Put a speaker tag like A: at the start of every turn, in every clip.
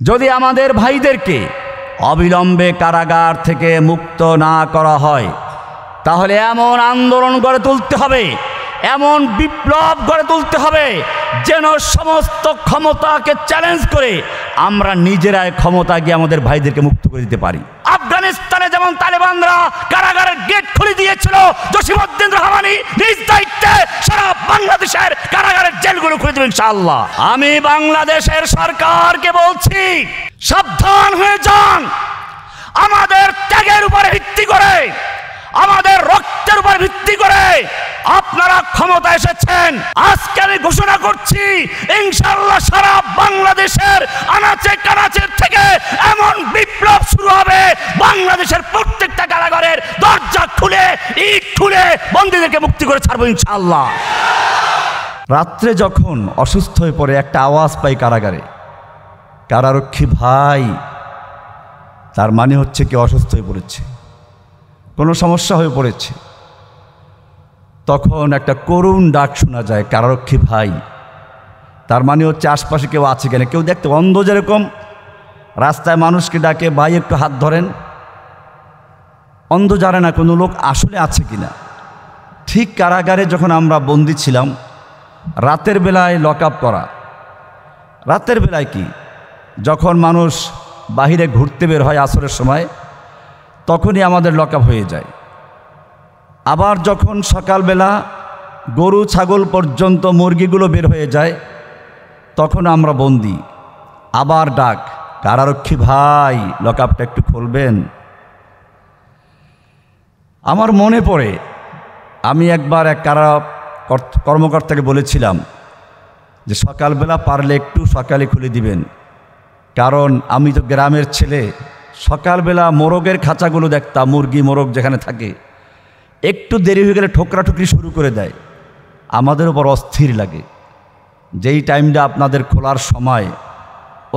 A: যদি আমাদের ভাইদেরকে অবিলম্বে কারাগার থেকে মুক্ত না করা হয়, তাহলে এমন আন্দোলন গড়ে তুলতে হবে, এমন বিপ্লব গড়ে তুলতে হবে যেন সমস্ত ক্ষমতাকে চ্যালেঞ্জ করে আমরা নিজেরাই ক্ষমতা গিয়ে আমাদের ভাইদেরকে মুক্ত করে দিতে পারি। আফগানিস্তানে যেমন তালেবানরা কারাগারের গেট খুলে দিয়েছিল, জসিমউদ্দিন রহমানি নিজ দায়িত্বে সারা বাংলাদেশের কারাগারের জেলগুলো খুলে দেবেন ইনশাআল্লাহ। আমি বাংলাদেশের সরকারকে বলছি, সাবধান হয়ে যান। আমাদের ত্যাগের উপরে ভিত্তি করে, আমাদের রক্তের উপর ভিত্তি করে আপনারা ক্ষমতা এসেছেন। আজকে আমি ঘোষণা করছি, ইনশাআল্লাহ সারা বাংলাদেশের আনাচে কানাচে থেকে এমন বিপ্লব শুরু হবে, বাংলাদেশের প্রত্যেকটা কারাগারের দরজা খুলে ইট খুলে বন্দীদেরকে মুক্তি করে ছাড়বো ইনশাআল্লাহ। রাত্রে যখন অসুস্থ হয়ে পড়ে একটা আওয়াজ পাই কারাগারে, কারারক্ষী ভাই, তার মানে হচ্ছে কি অসুস্থ হয়ে পড়েছে, কোনো সমস্যা হয়ে পড়েছে। তখন একটা করুণ ডাক শোনা যায়, কারারক্ষী ভাই, তার মানে হচ্ছে আশপাশে কেউ আছে কিনা। কেউ দেখতে অন্ধ যেরকম রাস্তায় মানুষকে ডাকে, ভাই একটু হাত ধরেন, অন্ধ জানে না কোনো লোক আসলে আছে কিনা। ঠিক কারাগারে যখন আমরা বন্দী ছিলাম, রাতের বেলায় লক আপ করা। রাতের বেলায় কি, যখন মানুষ বাহিরে ঘুরতে বের হয় আসরের সময়, তখনই আমাদের লক আপ হয়ে যায়। আবার যখন সকালবেলা গরু ছাগল পর্যন্ত মুরগিগুলো বের হয়ে যায়, তখন আমরা বন্দি। আবার ডাক, কারারক্ষী ভাই লক আপটা একটু খুলবেন। আমার মনে পড়ে আমি একবার এক কর্মকর্তাকে বলেছিলাম যে সকালবেলা পারলে একটু সকালে খুলে দিবেন, কারণ আমি তো গ্রামের ছেলে। সকালবেলা মোরগের খাঁচাগুলো দেখতাম, মুরগি মোরগ যেখানে থাকে, একটু দেরি হয়ে গেলে ঠোকরাঠুকরি শুরু করে দেয়। আমাদের উপর অস্থির লাগে। যেই টাইমটা আপনাদের খোলার সময়,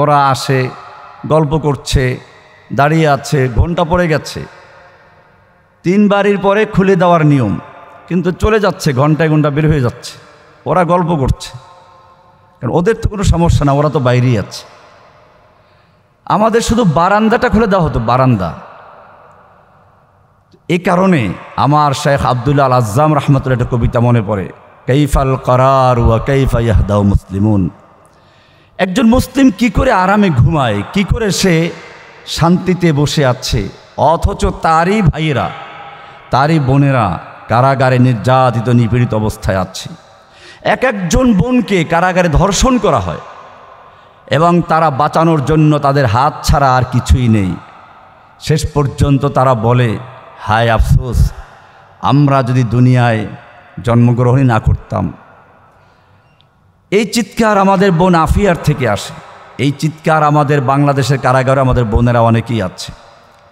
A: ওরা আসে, গল্প করছে, দাঁড়িয়ে আছে, ঘন্টা পড়ে গেছে। 3 বাড়ির পরে খুলে দেওয়ার নিয়ম, কিন্তু চলে যাচ্ছে, ঘন্টায় ঘন্টা বের হয়ে যাচ্ছে, ওরা গল্প করছে। কারণ ওদের তো কোনো সমস্যা না, ওরা তো বাইরেই আছে। আমাদের শুধু বারান্দাটা খুলে দেওয়া হতো, বারান্দা। এই কারণে আমার শেখ আব্দুল্লাহ আল আজ্জাম রহমতুল্লাহ একটা কবিতা মনে পড়ে, কাইফাল করার ওয়া কাইফা ইয়াহদাউ মুসলিমুন। একজন মুসলিম কি করে আরামে ঘুমায়, কি করে সে শান্তিতে বসে আছে, অথচ তারই ভাইয়েরা, তারই বোনেরা কারাগারে নির্যাতিত নিপীড়িত অবস্থায় আছে। এক একজন বোনকে কারাগারে ধর্ষণ করা হয় এবং তারা বাঁচানোর জন্য তাদের হাত ছাড়া আর কিছুই নেই। শেষ পর্যন্ত তারা বলে, হায় আফসোস, আমরা যদি দুনিয়ায় জন্মগ্রহণই না করতাম। এই চিৎকার আমাদের বোন আফিয়ার থেকে আসে। এই চিৎকার আমাদের বাংলাদেশের কারাগারে আমাদের বোনেরা অনেকেই আছে,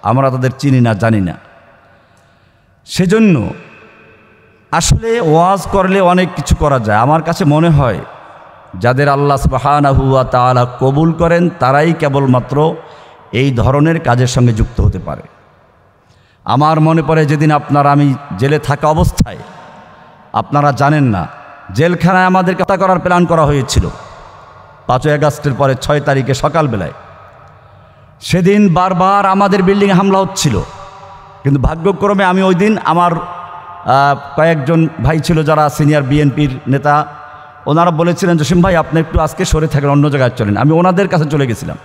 A: আমরা তাদের চিনি না, জানি না। সেজন্য আসলে ওয়াজ করলে অনেক কিছু করা যায়। আমার কাছে মনে হয় যাদের আল্লাহ সুবহানাহু ওয়া তাআলা কবুল করেন, তারাই কেবলমাত্র এই ধরনের কাজের সঙ্গে যুক্ত হতে পারে। আমার মনে পড়ে যেদিন আমি জেলে থাকা অবস্থায়, আপনারা জানেন না, জেলখানায় আমাদেরকে হত্যা করার প্ল্যান করা হয়েছিল 5ই আগস্টের পরে 6 তারিখে সকালবেলায়। সেদিন বারবার আমাদের বিল্ডিংয়ে হামলা হচ্ছিল, কিন্তু ভাগ্যক্রমে আমি ওই দিন আমার কয়েকজন ভাই ছিল যারা সিনিয়র বিএনপির নেতা, ওনারা বলেছিলেন, জসিম ভাই আপনি একটু আজকে সরে থাকেন, অন্য জায়গায় চলেন। আমি ওনাদের কাছে চলে গেছিলাম।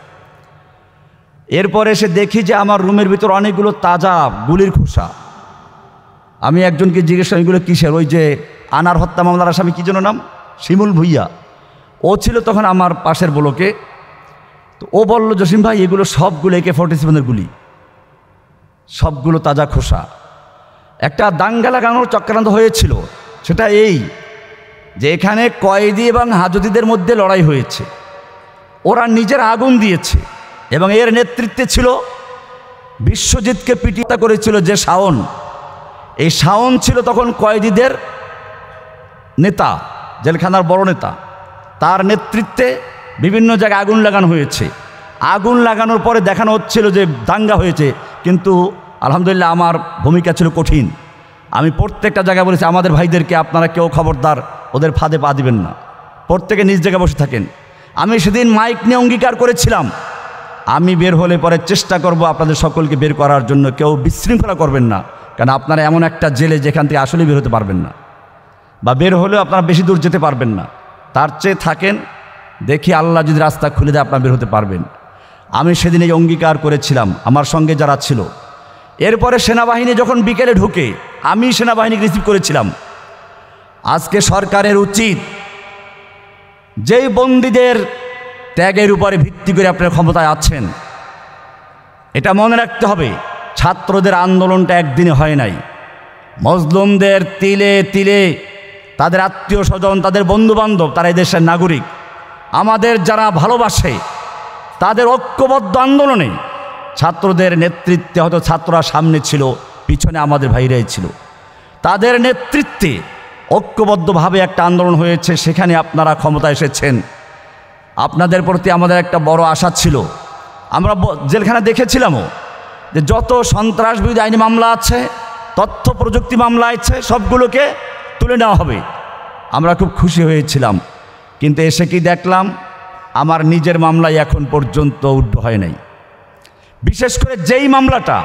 A: এরপরে এসে দেখি যে আমার রুমের ভিতর অনেকগুলো তাজা গুলির খোসা। আমি একজনকে জিজ্ঞেস করি, এগুলো কিসের? ওই যে আনার হত্যা মামলার আসামি, কী যেন নাম, শিমুল ভুইয়া, ও ছিল তখন আমার পাশের ব্লকে। তো ও বলল, জসিম ভাই এগুলো সবগুলো AK-47 গুলি, সবগুলো তাজা খোসা। একটা দাঙ্গা লাগানোর চক্রান্ত হয়েছিল, সেটা এই যে এখানে কয়েদি এবং হাজতিদের মধ্যে লড়াই হয়েছে। ওরা নিজের আগুন দিয়েছে এবং এর নেতৃত্বে ছিল বিশ্বজিৎকে পিটিয়ে করেছিল যে শাওন। এই শাওন ছিল তখন কয়েদিদের নেতা, জেলখানার বড় নেতা। তার নেতৃত্বে বিভিন্ন জায়গায় আগুন লাগানো হয়েছে। আগুন লাগানোর পরে দেখানো হচ্ছিল যে দাঙ্গা হয়েছে, কিন্তু আলহামদুলিল্লাহ আমার ভূমিকা ছিল কঠিন। আমি প্রত্যেকটা জায়গায় বলেছি, আমাদের ভাইদেরকে আপনারা কেউ খবরদার ওদের ফাঁদে পা দিবেন না, প্রত্যেকে নিজ জায়গায় বসে থাকেন। আমি সেদিন মাইক নিয়ে অঙ্গীকার করেছিলাম আমি বের হলে পরে চেষ্টা করব আপনাদের সকলকে বের করার জন্য। কেউ বিশৃঙ্খলা করবেন না, কারণ আপনারা এমন একটা জেলে যেখান থেকে আসলে বের হতে পারবেন না, বা বের হলেও আপনারা বেশি দূর যেতে পারবেন না। তার চেয়ে থাকেন, দেখি আল্লাহ যদি রাস্তা খুলে দেয় আপনারা বের হতে পারবেন। আমি সেদিন এই অঙ্গীকার করেছিলাম আমার সঙ্গে যারা ছিল। এরপরে সেনাবাহিনী যখন বিকেলে ঢুকে, আমি সেনাবাহিনীকে রিসিভ করেছিলাম। আজকে সরকারের উচিত যেই বন্দীদের ত্যাগের উপরে ভিত্তি করে আপনার ক্ষমতায় আছেন, এটা মনে রাখতে হবে, ছাত্রদের আন্দোলনটা একদিনে হয় নাই। মজলুমদের তিলে তিলে তাদের আত্মীয় স্বজন, তাদের বন্ধুবান্ধব, তারা এই দেশের নাগরিক, আমাদের যারা ভালোবাসে, তাদের ঐক্যবদ্ধ আন্দোলনে ছাত্রদের নেতৃত্বে, হয়তো ছাত্ররা সামনে ছিল, পিছনে আমাদের ভাইরাই ছিল, তাদের নেতৃত্বে ঐক্যবদ্ধভাবে একটা আন্দোলন হয়েছে। সেখানে আপনারা ক্ষমতা এসেছেন। আপনাদের প্রতি আমাদের একটা বড় আশা ছিল। আমরা জেলখানা দেখেছিলামও যে যত সন্ত্রাস বিরোধী আইনি মামলা আছে, তথ্য প্রযুক্তি মামলা আছে, সবগুলোকে তুলে নেওয়া হবে। আমরা খুব খুশি হয়েছিলাম। কিন্তু এসে কি দেখলাম, আমার নিজের মামলায় এখন পর্যন্ত উঠ্য হয় নাই। বিশেষ করে যেই মামলাটা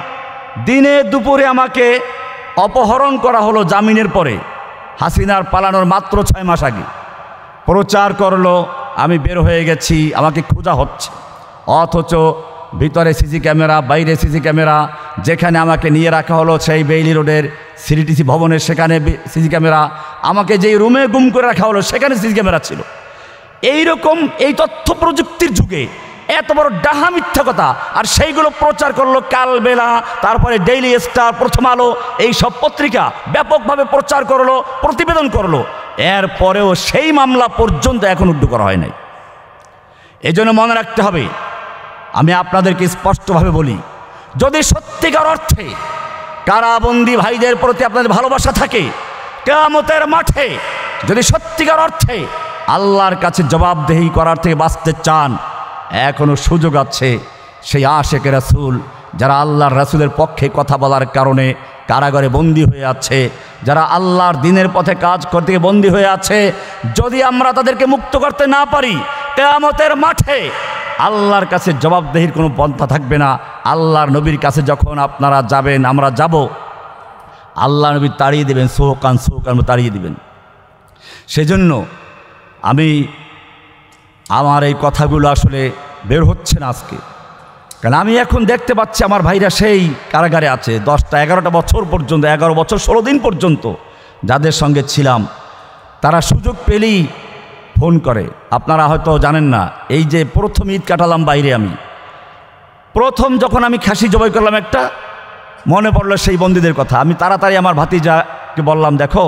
A: দিনে দুপুরে আমাকে অপহরণ করা হলো জামিনের পরে, হাসিনার পালানোর মাত্র 6 মাস আগে প্রচার করলো আমি বের হয়ে গেছি, আমাকে খোঁজা হচ্ছে, অথচ ভিতরে সিসি ক্যামেরা, বাইরে সিসি ক্যামেরা, যেখানে আমাকে নিয়ে রাখা হলো সেই বেইলি রোডের সিডিটিসি ভবনের সেখানে সিসি ক্যামেরা, আমাকে যেই রুমে গুম করে রাখা হলো সেখানে সিসি ক্যামেরা ছিল। এইরকম এই তথ্য প্রযুক্তির যুগে এত বড় ডাহা মিথ্যা কথা, আর সেইগুলো প্রচার করলো কালবেলা, তারপরে ডেইলি স্টার, প্রথম আলো, এই সব পত্রিকা ব্যাপকভাবে প্রচার করলো, প্রতিবেদন করলো। এরপরেও সেই মামলা পর্যন্ত এখন উদ্যোগ করা হয় নাই। এজন্য মনে রাখতে হবে, আমি আপনাদেরকে স্পষ্টভাবে বলি, যদি সত্যিকার অর্থে কারাবন্দী ভাইদের প্রতি আপনাদের ভালোবাসা থাকে, কিয়ামতের মাঠে যদি সত্যিকার অর্থে আল্লাহর কাছে জবাবদেহি করার থেকে বাঁচতে চান, এখনও সুযোগ আছে। সেই আশেকে রাসূল যারা আল্লাহর রাসূলের পক্ষে কথা বলার কারণে কারাগারে বন্দী হয়ে আছে, যারা আল্লাহর দ্বীনের পথে কাজ করতে বন্দী হয়ে আছে, যদি আমরা তাদেরকে মুক্ত করতে না পারি, কিয়ামতের মাঠে আল্লাহর কাছে জবাবদেহির কোনো পন্থা থাকবে না। আল্লাহর নবীর কাছে যখন আপনারা যাবেন, আমরা যাব, আল্লাহ নবী তাড়িয়ে দেবেন, সোহকান সোহকান তাড়িয়ে দেবেন। সেজন্য আমার এই কথাগুলো আসলে বের হচ্ছে না আজকে, কারণ আমি এখন দেখতে পাচ্ছি আমার ভাইরা সেই কারাগারে আছে। 10-11টা বছর পর্যন্ত, 11 বছর 16 দিন পর্যন্ত যাদের সঙ্গে ছিলাম, তারা সুযোগ পেলেই ফোন করে। আপনারা হয়তো জানেন না, এই যে প্রথম ঈদ কাটালাম বাইরে, আমি প্রথম যখন আমি খাসি জবাই করলাম একটা, মনে পড়লো সেই বন্দীদের কথা। আমি তাড়াতাড়ি আমার ভাতিজাকে বললাম, দেখো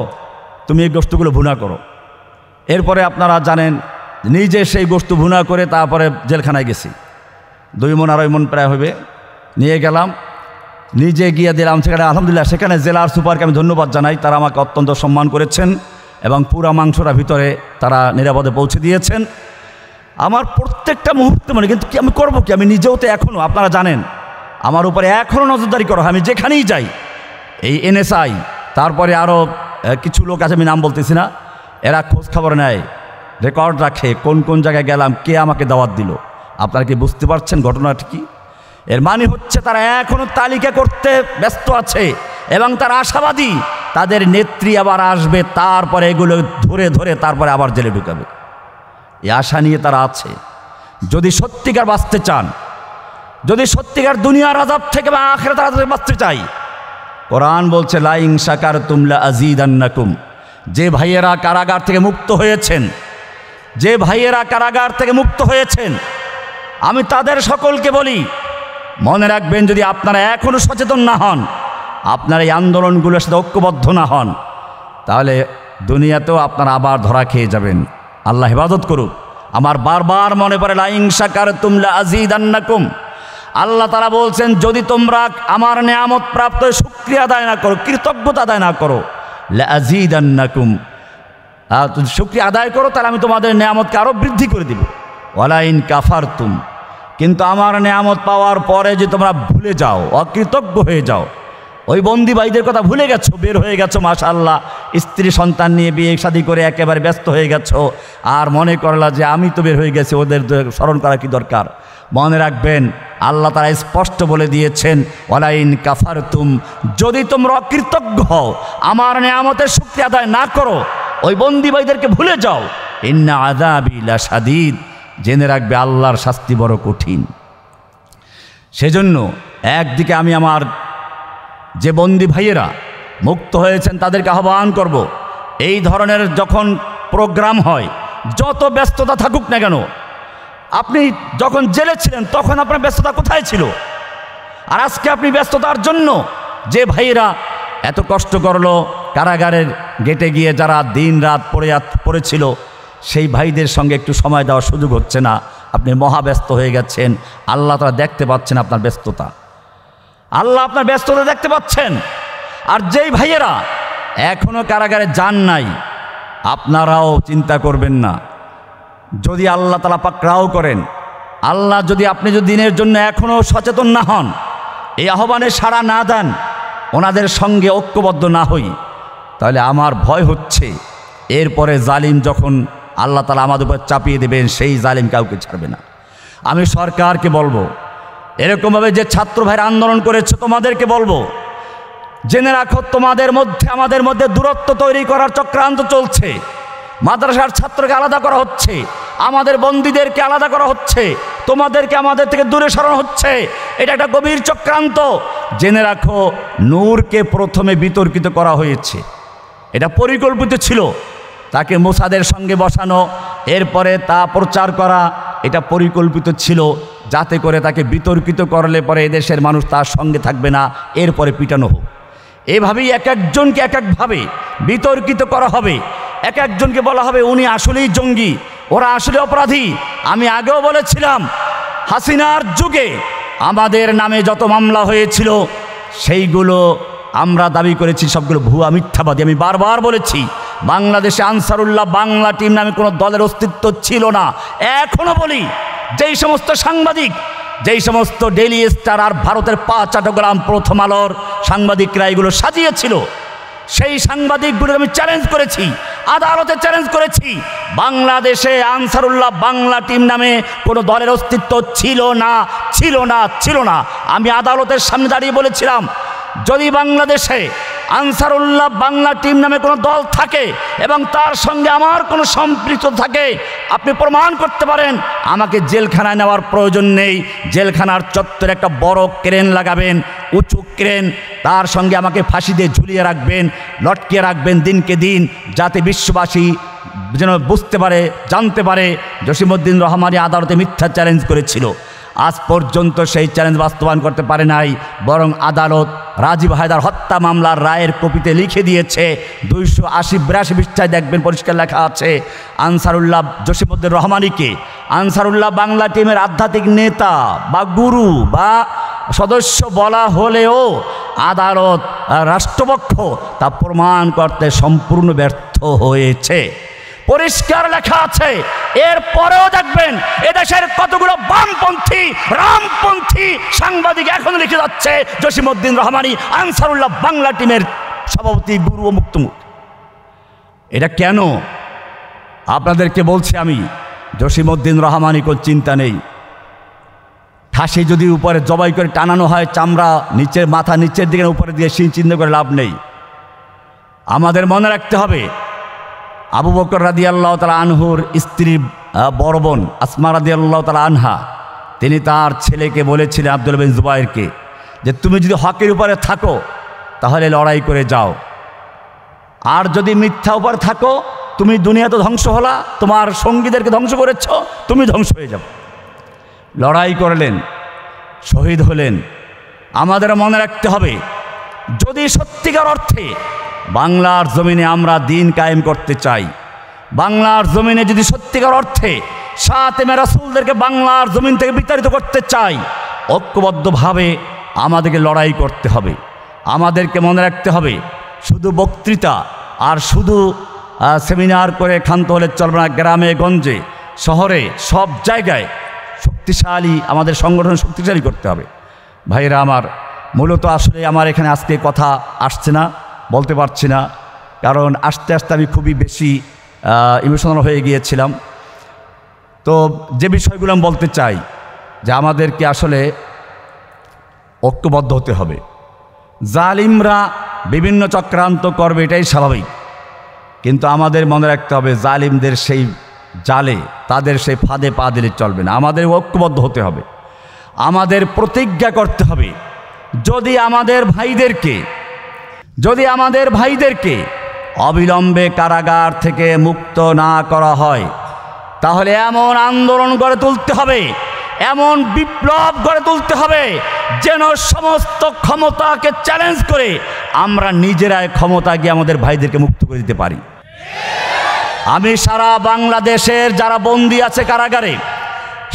A: তুমি এই গোশতগুলো ভুনা করো। এরপরে আপনারা জানেন, নিজে সেই গোশত ভুনা করে তারপরে জেলখানায় গেছি। 2 মণ 2.5 মণ প্রায় হবে, নিয়ে গেলাম, নিজে গিয়ে দিলাম সেখানে। আলহামদুলিল্লাহ, সেখানে জেলার সুপারকে আমি ধন্যবাদ জানাই, তারা আমাকে অত্যন্ত সম্মান করেছেন এবং পুরা মাংসটা ভিতরে তারা নিরাপদে পৌঁছে দিয়েছেন। আমার প্রত্যেকটা মুহূর্তে মনে, কিন্তু কি আমি করবো কি, আমি নিজেও তো এখনও, আপনারা জানেন আমার উপরে এখনও নজরদারি করা হয়। আমি যেখানেই যাই, এই NSI, তারপরে আরও কিছু লোক আছে, আমি নাম বলতেছি না, এরা খোঁজ খবর নেয়, রেকর্ড রাখে, কোন কোন জায়গায় গেলাম, কে আমাকে দাওয়াত দিল। আপনারা কি বুঝতে পারছেন ঘটনাটা কি? এর মানে হচ্ছে তারা এখনও তালিকা করতে ব্যস্ত আছে এবং তারা আশাবাদী তাদের নেত্রী আবার আসবে, তারপরে এগুলো ধরে ধরে তারপরে আবার জেলে ঢুকাবে। এই আশা নিয়ে তারা আছে। যদি সত্যিকার বাঁচতে চান, যদি সত্যিকার দুনিয়ার আযাব থেকে বা আখিরাতের আযাব থেকে বাঁচতে চাই, কোরআন বলছে লা ইন শাকারতুম লা আযীদান্নাকুম। যে ভাইয়েরা কারাগার থেকে মুক্ত হয়েছেন, যে ভাইয়েরা কারাগার থেকে মুক্ত হয়েছেন, আমি তাদের সকলকে বলি, মনে রাখবেন, যদি আপনারা এখনও সচেতন না হন, আপনারা এই আন্দোলনগুলোর সাথে ঐক্যবদ্ধ না হন, তাহলে দুনিয়াতেও আপনারা আবার ধরা খেয়ে যাবেন। আল্লাহ হেফাজত করুক। আমার বারবার মনে পড়ে লা ইন শাকারতুম লা আযীদান্নাকুম। আল্লাহ তাআলা বলছেন, যদি তোমরা আমার নেয়ামত প্রাপ্ত শুকরিয়া আদায় না করো, কৃতজ্ঞতা আদায় না করো, লা আযীদান্নাকুম, যদি শুকরিয়া আদায় করো তাহলে আমি তোমাদের নেয়ামতকে আরও বৃদ্ধি করে দিব। ওয়ালা ইন কাফারতুম, কিন্তু আমার নেয়ামত পাওয়ার পরে যে তোমরা ভুলে যাও, অকৃতজ্ঞ হয়ে যাও, ওই বন্দি ভাইদের কথা ভুলে গেছো, বের হয়ে গেছো, মাশাআল্লাহ স্ত্রী সন্তান নিয়ে বিয়ে শাদী করে একেবারে ব্যস্ত হয়ে গেছো, আর মনে করলা যে আমি তো বের হয়ে গেছি, ওদের স্মরণ করা কি দরকার। মনে রাখবেন আল্লাহ তাআলা স্পষ্ট বলে দিয়েছেন, ওয়ালাইন কাফারতুম, যদি তোমরা অকৃতজ্ঞ হও, আমার নিয়ামতের শুকরিয়া আদায় না করো, ওই বন্দী ভাইদেরকে ভুলে যাও, ইন্না আযাবি লাশাদীদ, জেনে রাখবে আল্লাহর শাস্তি বড় কঠিন। সেজন্য একদিকে আমি আমার যে বন্দী ভাইয়েরা মুক্ত হয়েছেন তাদেরকে আহ্বান করব, এই ধরনের যখন প্রোগ্রাম হয়, যত ব্যস্ততা থাকুক না কেন, আপনি যখন জেলে ছিলেন তখন আপনার ব্যস্ততা কোথায় ছিল? আর আজকে আপনি ব্যস্ততার জন্য যে ভাইয়েরা এত কষ্ট করলো, কারাগারের গেটে গিয়ে যারা দিন রাত পড়েছিল, সেই ভাইদের সঙ্গে একটু সময় দেওয়ার সুযোগ হচ্ছে না। আপনি মহাব্যস্ত হয়ে গেছেন। আল্লাহ তাআলা দেখতে পাচ্ছেন আপনার ব্যস্ততা, আল্লাহ আপনার ব্যস্ততা দেখতে পাচ্ছেন। আর যেই ভাইয়েরা এখনও কারাগারে যান নাই, আপনারাও চিন্তা করবেন না, যদি আল্লাহ তাআলা পাকড়াও করেন, আল্লাহ যদি আপনি যদি দিনের জন্য এখনও সচেতন না হন, এই আহ্বানে সাড়া না দেন, ওনাদের সঙ্গে ঐক্যবদ্ধ না হই, তাহলে আমার ভয় হচ্ছে এরপরে জালিম যখন আল্লাহ তাআলা আমাদের উপর চাপিয়ে দেবেন, সেই জালিম কাউকে ছাড়বে না। আমি সরকারকে বলবো, এরকমভাবে যে ছাত্র ভাইরা আন্দোলন করেছে তোমাদেরকে বলবো, জেনে রাখো তোমাদের মধ্যে আমাদের মধ্যে দূরত্ব তৈরি করার চক্রান্ত চলছে। মাদ্রাসার ছাত্রকে আলাদা করা হচ্ছে, আমাদের বন্দীদেরকে আলাদা করা হচ্ছে, তোমাদেরকে আমাদের থেকে দূরে সরানো হচ্ছে। এটা একটা গভীর চক্রান্ত। জেনে রাখো, নূরকে প্রথমে বিতর্কিত করা হয়েছে, এটা পরিকল্পিত ছিল। তাকে মুসাদের সঙ্গে বসানো, এরপরে তা প্রচার করা, এটা পরিকল্পিত ছিল, যাতে করে তাকে বিতর্কিত করলে পরে এদেশের মানুষ তার সঙ্গে থাকবে না, এরপরে পিটানো হোক। এভাবেই এক একজনকে এক একভাবে বিতর্কিত করা হবে। এক একজনকে বলা হবে উনি আসলেই জঙ্গি, ওরা আসলে অপরাধী। আমি আগেও বলেছিলাম, হাসিনার যুগে আমাদের নামে যত মামলা হয়েছিল সেইগুলো আমরা দাবি করেছি সবগুলো ভুয়া মিথ্যাবাদী। আমি বারবার বলেছি, বাংলাদেশে আনসারুল্লাহ বাংলা টিম নামে কোনো দলের অস্তিত্ব ছিল না। এখনও বলি, যেই সমস্ত সাংবাদিক, যেই সমস্ত ডেইলি স্টার আর ভারতের ৫ চট্টগ্রাম প্রথম আলোর সাংবাদিকরা এগুলো সাজিয়েছিল, সেই সাংবাদিকগুলো আমি চ্যালেঞ্জ করেছি, আদালতে চ্যালেঞ্জ করেছি, বাংলাদেশে আনসারুল্লাহ বাংলা টিম নামে কোনো দলের অস্তিত্ব ছিল না, ছিল না, ছিল না। আমি আদালতের সামনে দাঁড়িয়ে বলেছিলাম, যদি বাংলাদেশে আনসারুল্লাহ বাংলা টিম নামে কোনো দল থাকে এবং তার সঙ্গে আমার কোনো সম্পৃক্ত থাকে, আপনি প্রমাণ করতে পারেন, আমাকে জেলখানায় নেওয়ার প্রয়োজন নেই। জেলখানার চত্বরে একটা বড় ক্রেন লাগাবেন, উঁচু ক্রেন, তার সঙ্গে আমাকে ফাঁসি দিয়ে ঝুলিয়ে রাখবেন, লটকিয়ে রাখবেন দিনকে দিন, যাতে বিশ্ববাসী যেন বুঝতে পারে, জানতে পারে জসিমউদ্দিন রহমানী আদালতে মিথ্যা চ্যালেঞ্জ করেছিল। আজ পর্যন্ত সেই চ্যালেঞ্জ বাস্তবায়ন করতে পারে নাই, বরং আদালত রাজীব হায়দার হত্যা মামলার রায়ের কপিতে লিখে দিয়েছে, 280-82 পৃষ্ঠায় দেখবেন পরিষ্কার লেখা আছে, আনসারুল্লাহ জসিমউদ্দিন রহমানীকে আনসারুল্লাহ বাংলা টিমের আধ্যাত্মিক নেতা বা গুরু বা সদস্য বলা হলেও আদালত রাষ্ট্রপক্ষ তা প্রমাণ করতে সম্পূর্ণ ব্যর্থ হয়েছে। পরিষ্কার লেখা আছে। এরপরেও দেখবেন এদেশের কতগুলো বামপন্থী রামপন্থী সাংবাদিক এখন লিখে যাচ্ছে জসিমউদ্দিন রহমানী আনসারুল্লাহ বাংলা টিমের সভাপতি, গুরু ও মুক্তমুখ। এটা কেন? আপনাদেরকে বলছি আমি, জসিমউদ্দিন রহমানী কোনো চিন্তা নেই। ঠাসি যদি উপরে জবাই করে টানানো হয়, চামড়া নিচের মাথা নিচের দিকে উপরে দিয়ে সেই চিন্তা করে লাভ নেই। আমাদের মনে রাখতে হবে, আবু বকর রাদিয়াল্লাহু তাআলা আনহুর স্ত্রী বড় বোন আসমা রাদিয়াল্লাহু তাআলা আনহা, তিনি তার ছেলেকে বলেছিলেন আব্দুল্লাহ বিন জুবাইরকে, যে তুমি যদি হকের উপরে থাকো তাহলে লড়াই করে যাও, আর যদি মিথ্যা উপরে থাকো তুমি দুনিয়া তো ধ্বংস হলা, তোমার সঙ্গীদেরকে ধ্বংস করেছ, তুমি ধ্বংস হয়ে যাও। লড়াই করলেন, শহীদ হলেন। আমাদের মনে রাখতে হবে, যদি সত্যিকার অর্থে বাংলার জমিনে আমরা দিন কায়েম করতে চাই, বাংলার জমিনে যদি সত্যিকার অর্থে সাতেমে রাসূলদেরকে বাংলার জমিন থেকে বিতাড়িত করতে চাই, ঐক্যবদ্ধভাবে আমাদেরকে লড়াই করতে হবে। আমাদেরকে মনে রাখতে হবে, শুধু বক্তৃতা আর শুধু সেমিনার করে ক্ষান্ত হলে চলবে না। গ্রামে গঞ্জে শহরে সব জায়গায় শক্তিশালী, আমাদের সংগঠন শক্তিশালী করতে হবে। ভাইরা আমার, মূলত আসলে আমার এখানে আজকে কথা আসছে না, বলতে পারছি না, কারণ আস্তে আস্তে আমি খুবই বেশি ইমোশনাল হয়ে গিয়েছিলাম। তো যে বিষয়গুলো আমি বলতে চাই, যে আমাদেরকে আসলে ঐক্যবদ্ধ হতে হবে। জালিমরা বিভিন্ন চক্রান্ত করবে, এটাই স্বাভাবিক, কিন্তু আমাদের মনে রাখতে হবে জালিমদের সেই জালে, তাদের সেই ফাঁদে পা দিলে চলবে না। আমাদের ঐক্যবদ্ধ হতে হবে, আমাদের প্রতিজ্ঞা করতে হবে। যদি আমাদের ভাইদেরকে অবিলম্বে কারাগার থেকে মুক্ত না করা হয়, তাহলে এমন আন্দোলন গড়ে তুলতে হবে, এমন বিপ্লব গড়ে তুলতে হবে যেন সমস্ত ক্ষমতাকে চ্যালেঞ্জ করে আমরা নিজেরাই ক্ষমতা গিয়ে আমাদের ভাইদেরকে মুক্ত করে দিতে পারি। আমি সারা বাংলাদেশের যারা বন্দী আছে কারাগারে,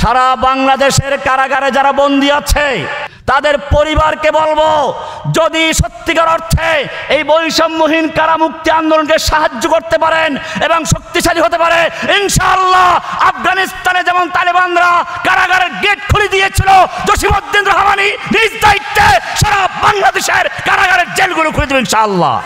A: সারা বাংলাদেশের কারাগারে যারা বন্দী আছে তাদের পরিবারকে বলবো, যদি সত্যিকার অর্থে এই বৈষম্যহীন কারামুক্তি আন্দোলনকে সাহায্য করতে পারেন এবং শক্তিশালী হতে পারে, ইনশাআল্লাহ আফগানিস্তানে যেমন তালেবানরা কারাগারের গেট খুলে দিয়েছিল, জসিমউদ্দিন রহমানি নিজ দায়িত্বে সারা বাংলাদেশের কারাগারের জেলগুলো খুলে দেবেন ইনশাআল্লাহ।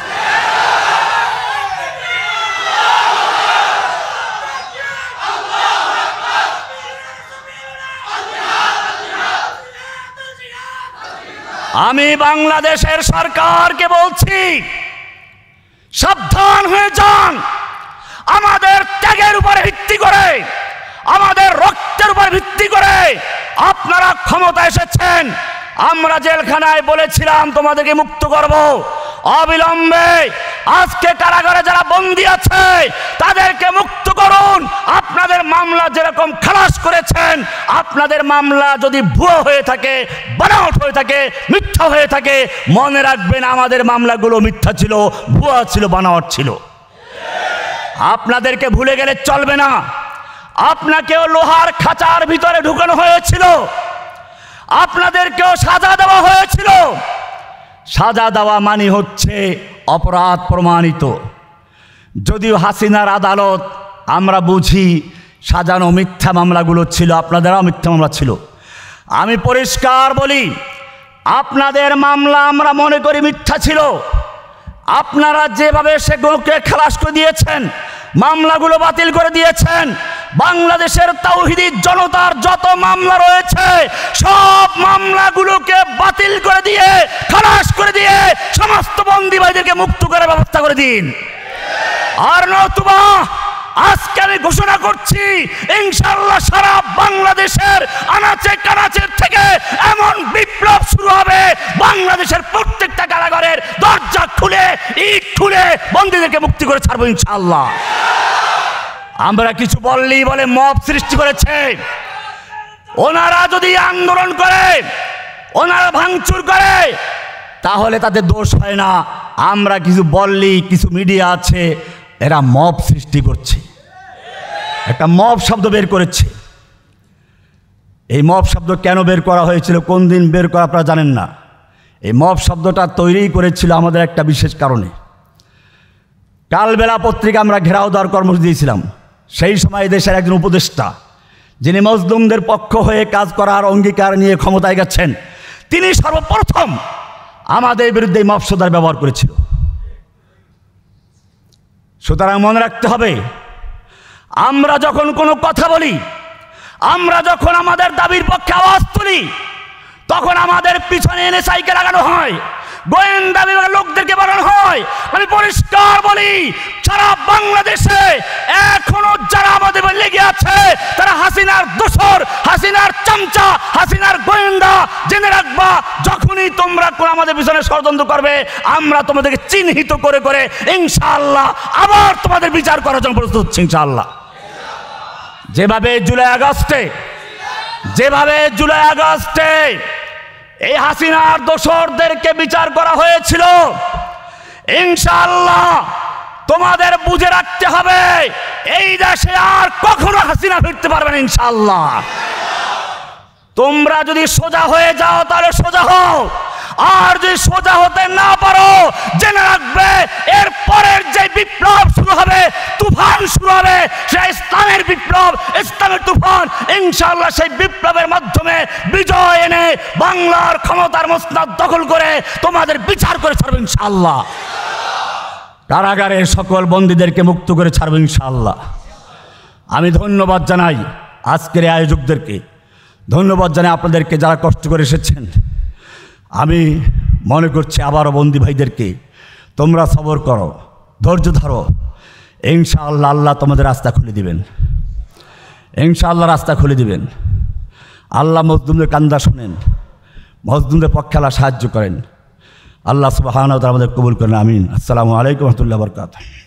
A: আমি বাংলাদেশের সরকারকে বলছি, সাবধান হয়ে যান। আমাদের ত্যাগের উপরে ভিত্তি করে, আমাদের রক্তের উপর ভিত্তি করে আপনারা ক্ষমতা এসেছেন। আমরা জেলখানায় বলেছিলাম তোমাদেরকে মুক্ত করব অবিলম্বে। আজকে কারাগারে যারা বন্দী আছে তাদেরকে মুক্ত করুন। আপনাদের মামলা যেরকম খালাস করেছেন, আপনাদের মামলা যদি ভুয়া হয়ে থাকে, বানাওয়াট হয়ে থাকে, মিথ্যা হয়ে থাকে, মনে রাখবেন আমাদের মামলাগুলো মিথ্যা ছিল, ভুয়া ছিল, বানাওয়াট ছিল। আপনাদেরকে ভুলে গেলে চলবে না। আপনাকেও লোহার খাঁচার ভিতরে ঢুকানো হয়েছিল, আপনাদেরকেও সাজা দেওয়া হয়েছিল। সাজা দেওয়া মানে হচ্ছে অপরাধ প্রমাণিত। যদিও হাসিনার আদালত আমরা বুঝি সাজানো মিথ্যা মামলাগুলো ছিল, আপনাদেরও মিথ্যা মামলা ছিল। আমি পরিষ্কার বলি, আপনাদের মামলা আমরা মনে করি মিথ্যা ছিল। আপনারা যেভাবে সেগুলোকে খালাস করে দিয়েছেন, মামলাগুলো বাতিল করে দিয়েছেন, বাংলাদেশের তাওহীদি জনতার যত মামলা রয়েছে সব মামলাগুলোকে বাতিল করে দিয়ে, খালাস করে দিয়ে সমস্ত বন্দী ভাইদেরকে মুক্ত করার ব্যবস্থা করে দিন। আর নতুবা আজকে আমি ঘোষণা করছি, ইনশাআল্লাহ সারা বাংলাদেশের আনাচে কানাচের থেকে এমন বিপ্লব শুরু হবে, বাংলাদেশের প্রত্যেকটা কারাগারের দরজা খুলে, ইট খুলে বন্দীদেরকে মুক্তি করে ছাড়বো ইনশাআল্লাহ। আমরা কিছু বললেই বলে মব সৃষ্টি করেছে। ওনারা যদি আন্দোলন করে, ওনারা ভাঙচুর করে, তাহলে তাদের দোষ হয় না। আমরা কিছু বললেই, কিছু মিডিয়া আছে এরা মব সৃষ্টি করছে, একটা মব শব্দ বের করেছে। এই মব শব্দ কেন বের করা হয়েছিল, কোন দিন বের করা আপনারা জানেন না। এই মব শব্দটা তৈরি করেছিল আমাদের একটা বিশেষ কারণে। কালবেলা পত্রিকা আমরা ঘেরাও দেওয়ার কর্মসূচি দিয়েছিলাম। সেই সময় দেশের একজন উপদেষ্টা, যিনি মজলুমদের পক্ষ হয়ে কাজ করার অঙ্গীকার নিয়ে ক্ষমতায় গেছেন, তিনি সর্বপ্রথম আমাদের বিরুদ্ধে মব শব্দের ব্যবহার করেছিল। সুতরাং মনে রাখতে হবে, আমরা যখন কোনো কথা বলি, আমরা যখন আমাদের দাবির পক্ষে আওয়াজ তুলি, তখন আমাদের পিছনে এনে সাইকেল লাগানো হয়, গোয়েন্দা বিভাগের লোকদেরকে বানানো হয়। আমি পরিষ্কার বলি, সারা বাংলাদেশে এখনো যারা আমাদের লেগে আছে তারা হাসিনার দোসর, হাসিনার চামচা, হাসিনার গোয়েন্দা। জেনে রাখবা, যখনই তোমরা আমাদের পিছনে ষড়যন্ত্র করবে, আমরা তোমাদেরকে চিহ্নিত করে করে ইনশাআল্লাহ আবার তোমাদের বিচার করার জন্য প্রস্তুত হচ্ছি ইনশাআল্লাহ। যেভাবে জুলাই আগস্টে এই হাসিনার দোসরদেরকে বিচার করা হয়েছিল, ইনশাআল্লাহ তোমাদের বুঝে রাখতে হবে, এই দেশে আর কখনো হাসিনা ফিরতে পারবে না ইনশাআল্লাহ। তোমরা যদি সোজা হয়ে যাও তাহলে সোজা হও, আর যদি সোজা হতে না পারো, জেনে রাখবে এর পরের যে বিপ্লব শুরু হবে, তুফান শুরু হবে, সেই ইসলামের বিপ্লব, ইসলামের তুফান। ইনশাআল্লাহ সেই বিপ্লবের মাধ্যমে বিজয় এনে বাংলার ক্ষমতার মসনদ দখল করে তোমাদের বিচার করে ছাড়বে ইনশাআল্লাহ। কারাগারের সকল বন্দীদেরকে মুক্ত করে ছাড়বে ইনশাআল্লাহ। আমি ধন্যবাদ জানাই আজকের আয়োজকদেরকে, ধন্যবাদ জানাই আপনাদেরকে যারা কষ্ট করে এসেছেন। আমি মনে করছি আবারও বন্দি ভাইদেরকে, তোমরা সবর করো, ধৈর্য ধরো, ইনশাআল্লাহ আল্লাহ তোমাদের রাস্তা খুলে দিবেন, ইনশাআল্লাহ রাস্তা খুলে দিবেন। আল্লাহ মজলুমদের কান্দা শোনেন, মজলুমদের পক্ষে আল্লাহ সাহায্য করেন। আল্লাহ সুবহানাহু ওয়া তাআলা আমাদের কবুল করেন, আমিন। আসসালামু আলাইকুম ওয়া রাহমাতুল্লাহি ওয়া বারাকাতুহু।